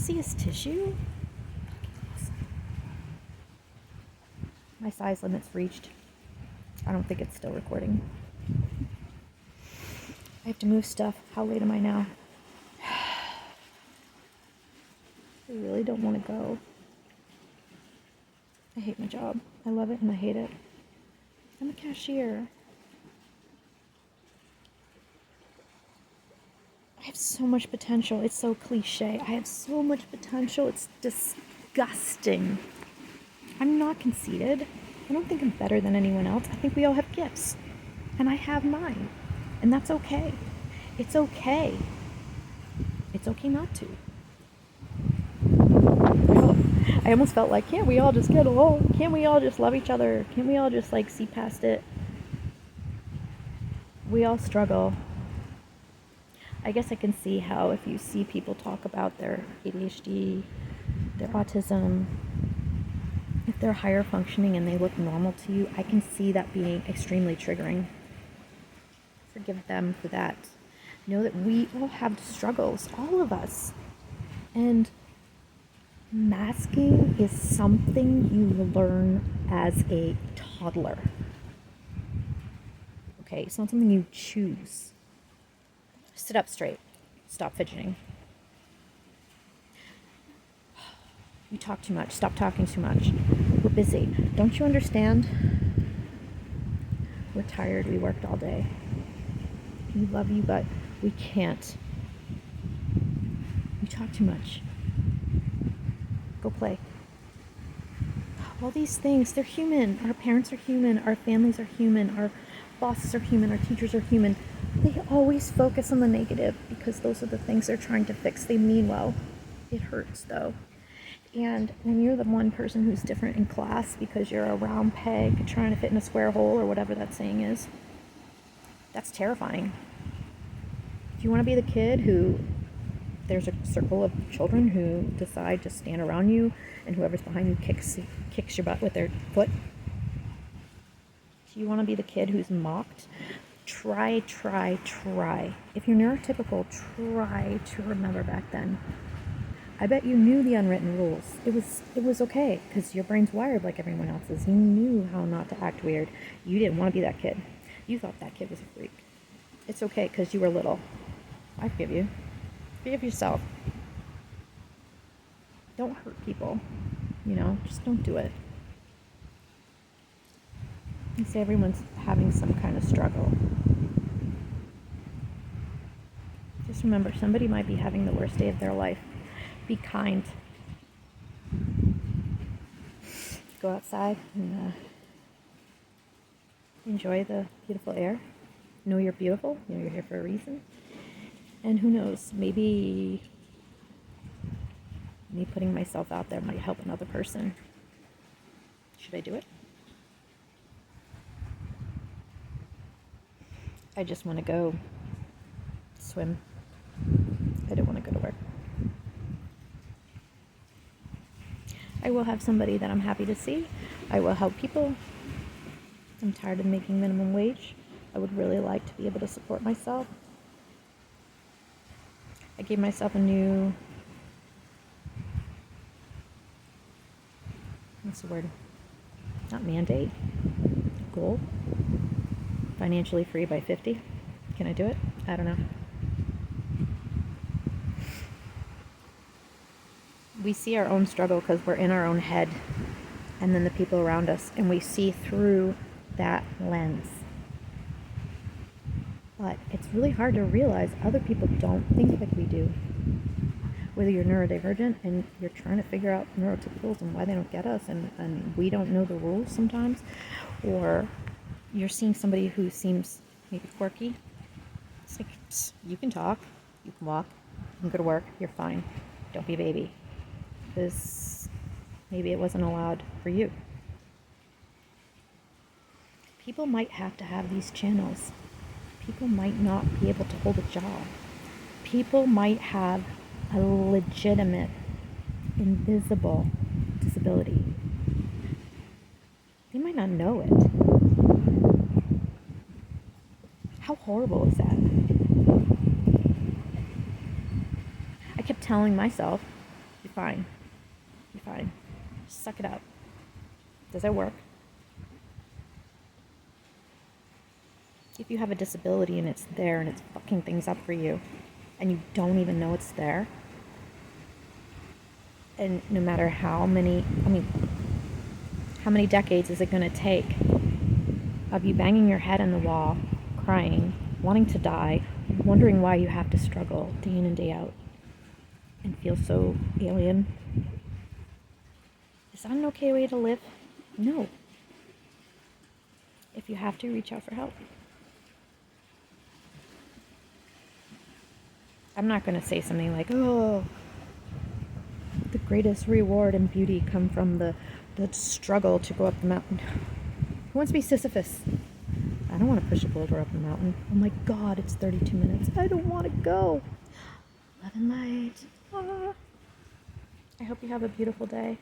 Osseous tissue? Awesome. My size limit's reached. I don't think it's still recording. I have to move stuff. How late am I now? I really don't want to go. I hate my job. I love it and I hate it. I'm a cashier. I have so much potential. It's so cliche. I have so much potential. It's disgusting. I'm not conceited. I don't think I'm better than anyone else. I think we all have gifts. And I have mine. And that's okay. It's okay. It's okay not to. I almost felt like, can't we all just get along? Can't we all just love each other? Can't we all just like see past it? We all struggle. I guess I can see how if you see people talk about their ADHD, their autism, if they're higher functioning and they look normal to you, I can see that being extremely triggering. Forgive them for that. Know that we all have struggles, all of us. And masking is something you learn as a toddler. Okay, it's not something you choose. Sit up straight. Stop fidgeting. You talk too much. Stop talking too much. We're busy. Don't you understand? We're tired. We worked all day. We love you, but we can't. You talk too much. Go play. All these things, they're human. Our parents are human. Our families are human. Our bosses are human. Our teachers are human. They always focus on the negative because those are the things they're trying to fix. They mean well. It hurts, though. And when you're the one person who's different in class because you're a round peg trying to fit in a square hole or whatever that saying is, that's terrifying. If you want to be the kid who there's a circle of children who decide to stand around you and whoever's behind you kicks your butt with their foot. If you want to be the kid who's mocked, try. If you're neurotypical, try to remember back then. I bet you knew the unwritten rules. It was okay because your brain's wired like everyone else's. You knew how not to act weird. You didn't want to be that kid. You thought that kid was a freak. It's okay because you were little. I forgive you. Forgive yourself. Don't hurt people. Just don't do it. You say everyone's having some kind of struggle. Just remember, somebody might be having the worst day of their life. Be kind. Go outside and enjoy the beautiful air. Know you're beautiful. Know you're here for a reason. And who knows, maybe me putting myself out there might help another person. Should I do it? I just want to go swim. I don't want to go to work. I will have somebody that I'm happy to see. I will help people. I'm tired of making minimum wage. I would really like to be able to support myself. I gave myself a new, what's the word? Not mandate, goal. Financially free by 50. Can I do it? I don't know. We see our own struggle because we're in our own head and then the people around us, and we see through that lens. But it's really hard to realize other people don't think like we do. Whether you're neurodivergent and you're trying to figure out neurotypicals and why they don't get us and we don't know the rules sometimes, or you're seeing somebody who seems maybe quirky. It's like, you can talk, you can walk, you can go to work, you're fine. Don't be a baby. Because maybe it wasn't allowed for you. People might have to have these channels. People might not be able to hold a job. People might have a legitimate, invisible disability. They might not know it. How horrible is that? I kept telling myself, fine. Be fine. Suck it up. Does it work? If you have a disability and it's there and it's fucking things up for you and you don't even know it's there, and no matter how many decades is it going to take of you banging your head on the wall, crying, wanting to die, wondering why you have to struggle day in and day out and feel so alien? Is that an okay way to live? No. If you have to, reach out for help. I'm not going to say something like, oh, the greatest reward and beauty come from the struggle to go up the mountain. Who wants to be Sisyphus? I don't want to push a boulder up the mountain. Oh my God, it's 32 minutes. I don't want to go. Love and light. Ah. I hope you have a beautiful day.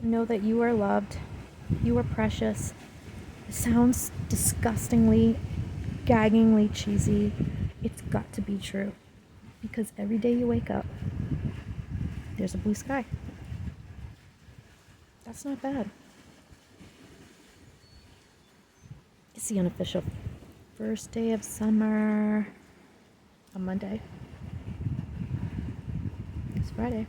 Know that you are loved. You are precious. It sounds disgustingly, gaggingly cheesy. It's got to be true. Because every day you wake up, there's a blue sky. That's not bad. It's the unofficial first day of summer on Monday. It's Friday.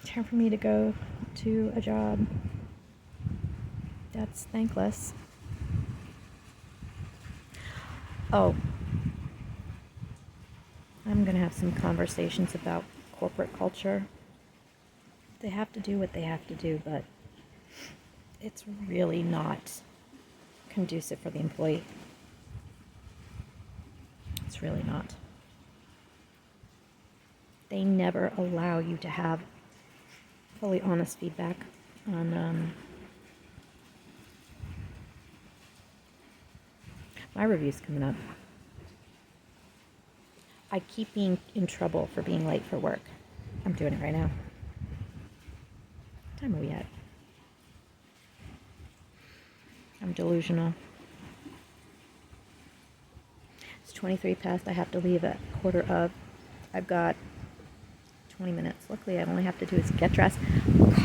Time for me to go to a job that's thankless. Oh, I'm going to have some conversations about corporate culture. They have to do what they have to do, but it's really not conducive for the employee. It's really not. They never allow you to have fully honest feedback on my review's coming up. I keep being in trouble for being late for work. I'm doing it right now. What time are we at? I'm delusional. It's 23 past. I have to leave at 1:15. I've got 20 minutes. Luckily, I only have to do is get dressed,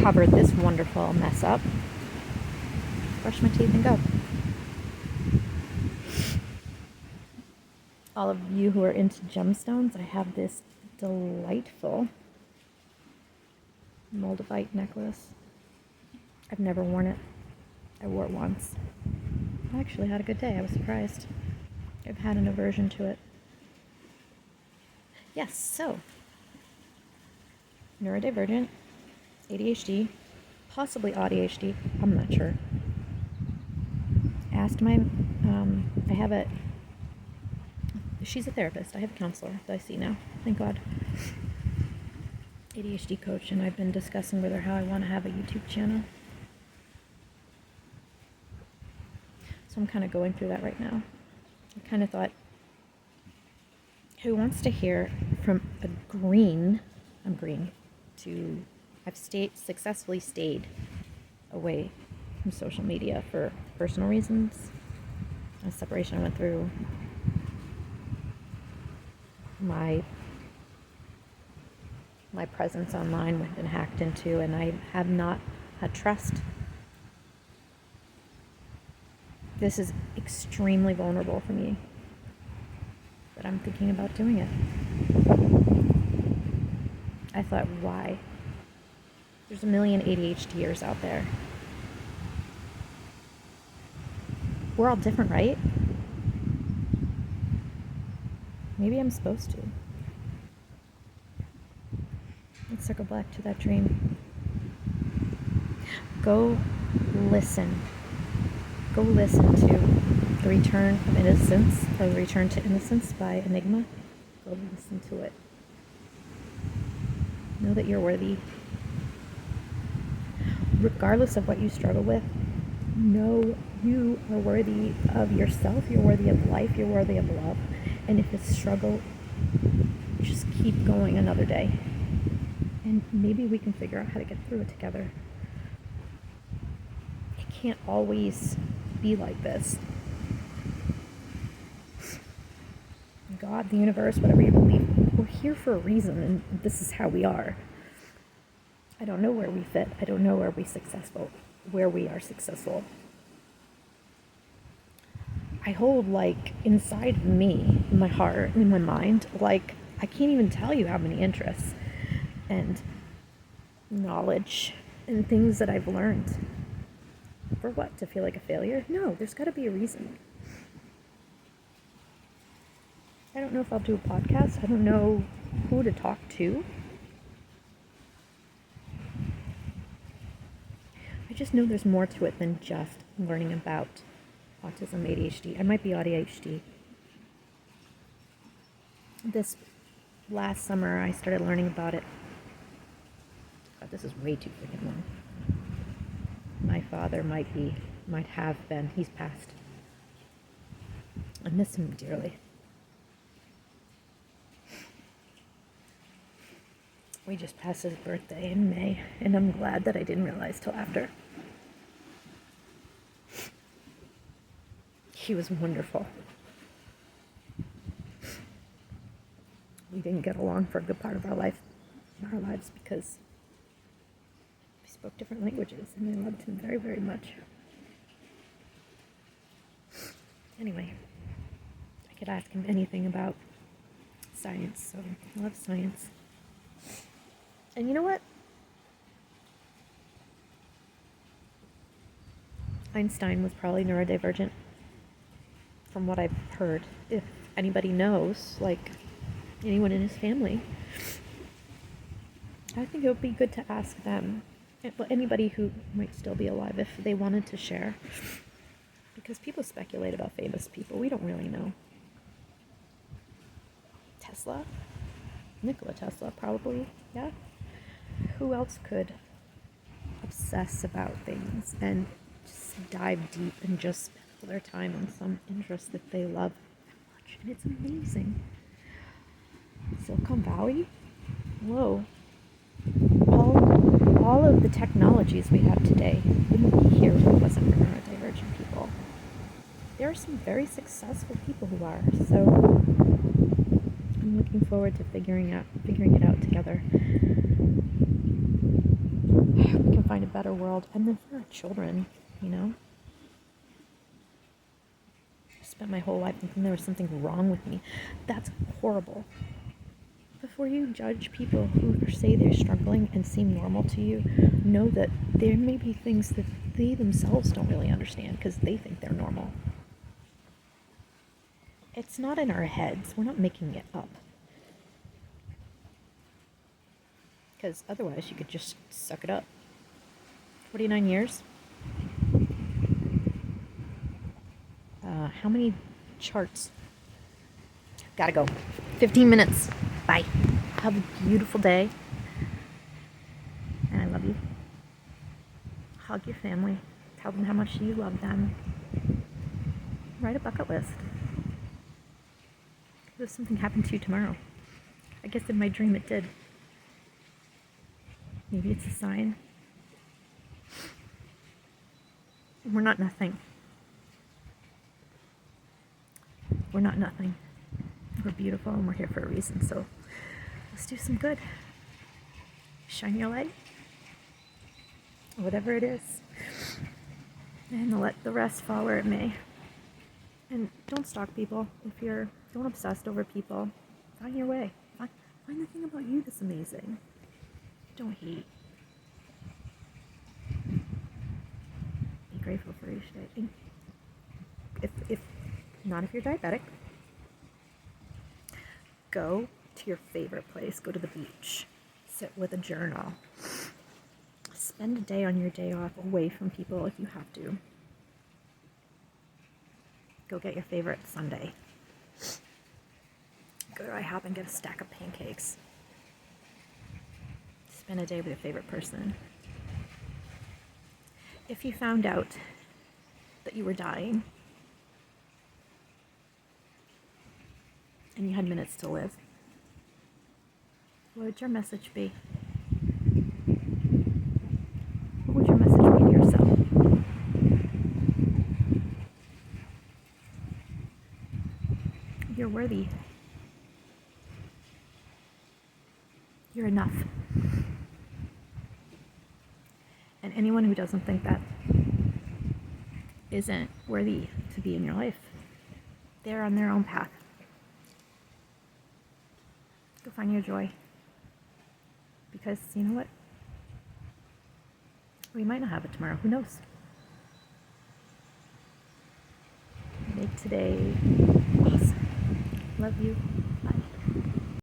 cover this wonderful mess up, brush my teeth, and go. All of you who are into gemstones, I have this delightful moldavite necklace. I've never worn it. I wore it once. I actually had a good day. I was surprised. I've had an aversion to it. Yes, so neurodivergent, ADHD, possibly ADHD, I'm not sure. Asked I have she's a therapist. I have a counselor that I see now, thank God. ADHD coach, and I've been discussing with her how I want to have a YouTube channel. So I'm kind of going through that right now. I kind of thought, who wants to hear from I've successfully stayed away from social media for personal reasons. A separation I went through. My presence online had been hacked into, and I have not had trust. This is extremely vulnerable for me, but I'm thinking about doing it. I thought, why? There's a million ADHDers out there. We're all different, right? Maybe I'm supposed to. Let's circle back to that dream. Go listen. Go listen to The Return of Innocence, or The Return to Innocence by Enigma. Go listen to it. Know that you're worthy. Regardless of what you struggle with, know you are worthy of yourself, you're worthy of life, you're worthy of love. And if it's struggle, just keep going another day. And maybe we can figure out how to get through it together. It can't always be like this. God, the universe, whatever you believe, we're here for a reason, and this is how we are. I don't know where we fit. I don't know where we are successful. I hold, like, inside me, in my heart, in my mind, like, I can't even tell you how many interests and knowledge and things that I've learned. For what? To feel like a failure? No, there's got to be a reason. I don't know if I'll do a podcast. I don't know who to talk to. I just know there's more to it than just learning about autism, ADHD. I might be ADHD. This last summer, I started learning about it. God, this is way too freaking long. My father might have been. He's passed. I miss him dearly. We just passed his birthday in May, and I'm glad that I didn't realize till after. He was wonderful. We didn't get along for a good part of our lives because we spoke different languages, and I loved him very, very much. Anyway, I could ask him anything about science, so I love science. And you know what? Einstein was probably neurodivergent, from what I've heard. If anybody knows, like anyone in his family, I think it would be good to ask them, anybody who might still be alive, if they wanted to share. Because people speculate about famous people. We don't really know. Tesla? Nikola Tesla, probably, yeah. Who else could obsess about things and just dive deep and just spend all their time on some interest that they love that much? And it's amazing. Silicon Valley? Whoa. All of the technologies we have today wouldn't be here if it wasn't for neurodivergent people. There are some very successful people who are, so I'm looking forward to figuring it out together. We can find a better world, and then for our children, you know. I spent my whole life thinking there was something wrong with me. That's horrible. Before you judge people who say they're struggling and seem normal to you, know that there may be things that they themselves don't really understand because they think they're normal. It's not in our heads. We're not making it up. Because otherwise you could just suck it up. 49 years? How many charts? Gotta go. 15 minutes. Bye. Have a beautiful day. And I love you. Hug your family. Tell them how much you love them. Write a bucket list. What if something happened to you tomorrow? I guess in my dream it did. Maybe it's a sign. We're not nothing. We're not nothing. We're beautiful and we're here for a reason, so let's do some good. Shine your light. Whatever it is. And let the rest fall where it may. And don't stalk people. Don't obsess over people. Find your way. Find the thing about you that's amazing. Don't hate. Be grateful for each day. If you're diabetic, go to your favorite place. Go to the beach. Sit with a journal. Spend a day on your day off away from people if you have to. Go get your favorite sundae. Go to IHOP and get a stack of pancakes. Spend a day with your favorite person. If you found out that you were dying and you had minutes to live, what would your message be? What would your message be to yourself? You're worthy. You're enough. And anyone who doesn't think that isn't worthy to be in your life. They're on their own path. Go find your joy. Because you know what? We might not have it tomorrow. Who knows? Make today awesome. Love you.